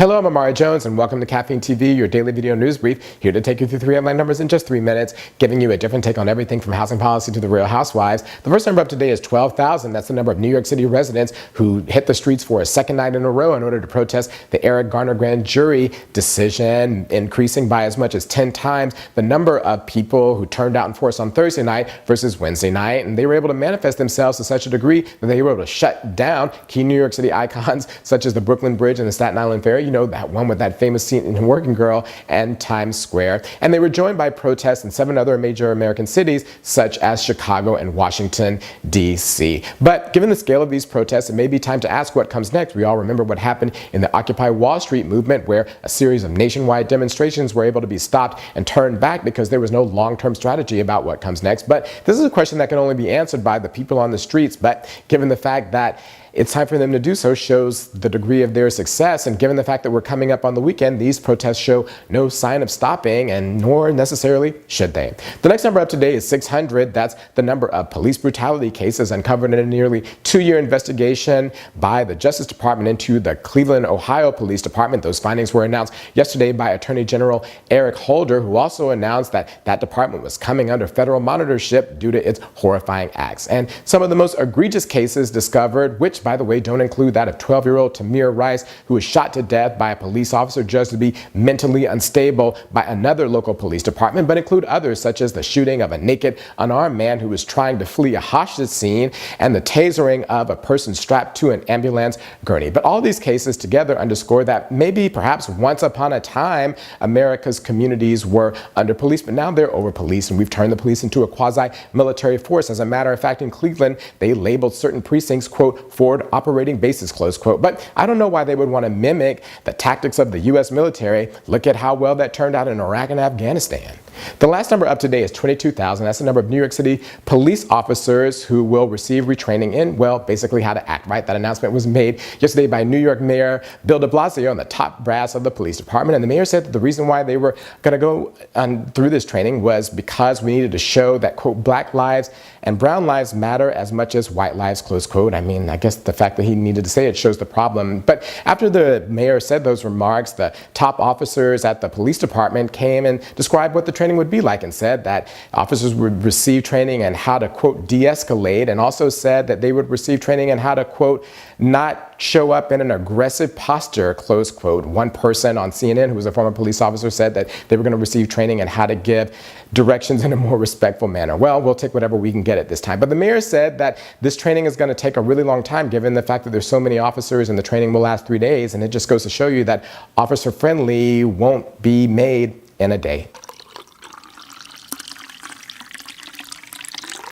Hello, I'm Amari Jones, and welcome to Caffeine TV, your daily video news brief, here to take you through 3 headline numbers in just 3 minutes, giving you a different take on everything from housing policy to the Real Housewives. The first number up today is 12,000. That's the number of New York City residents who hit the streets for a second night in a row in order to protest the Eric Garner grand jury decision, increasing by as much as 10 times the number of people who turned out in force on Thursday night versus Wednesday night. And they were able to manifest themselves to such a degree that they were able to shut down key New York City icons such as the Brooklyn Bridge and the Staten Island Ferry. You know, that one with that famous scene in Working Girl and Times Square. And they were joined by protests in 7 other major American cities, such as Chicago and Washington, D.C. But given the scale of these protests, it may be time to ask what comes next. We all remember what happened in the Occupy Wall Street movement, where a series of nationwide demonstrations were able to be stopped and turned back because there was no long-term strategy about what comes next. But this is a question that can only be answered by the people on the streets. But given the fact that it's time for them to do so shows the degree of their success, and given the fact that we're coming up on the weekend, these protests show no sign of stopping, and nor necessarily should they. The next number up today is 600. That's the number of police brutality cases uncovered in a nearly 2-year investigation by the Justice Department into the Cleveland, Ohio Police Department. Those findings were announced yesterday by Attorney General Eric Garner, who also announced that that department was coming under federal monitorship due to its horrifying acts. And some of the most egregious cases discovered, which by the way don't include that of 12-year-old Tamir Rice, who was shot to death by a police officer judged to be mentally unstable by another local police department, but include others such as the shooting of a naked, unarmed man who was trying to flee a hostage scene and the tasering of a person strapped to an ambulance gurney. But all these cases together underscore that maybe perhaps once upon a time America's communities were under police, but now they're over policed, and we've turned the police into a quasi-military force. As a matter of fact, in Cleveland, they labeled certain precincts, quote, forward operating bases, close quote. But I don't know why they would want to mimic the tactics of the U.S. military. Look at how well that turned out in Iraq and Afghanistan. The last number up today is 22,000. That's the number of New York City police officers who will receive retraining in, well, basically how to act right. That announcement was made yesterday by New York Mayor Bill de Blasio on the top brass of the police department. And the mayor said that the reason why they were going to go through this training was because we needed to show that, quote, black lives and brown lives matter as much as white lives, close quote. I mean, I guess the fact that he needed to say it shows the problem. But after the mayor said those remarks, the top officers at the police department came and described what the training would be like, and said that officers would receive training on how to, quote, de-escalate, and also said that they would receive training on how to, quote, not show up in an aggressive posture, close quote. One person on CNN, who was a former police officer, said that they were going to receive training on how to give directions in a more respectful manner. Well, we'll take whatever we can get at this time. But the mayor said that this training is going to take a really long time, given the fact that there's so many officers and the training will last 3 days. And it just goes to show you that officer friendly won't be made in a day.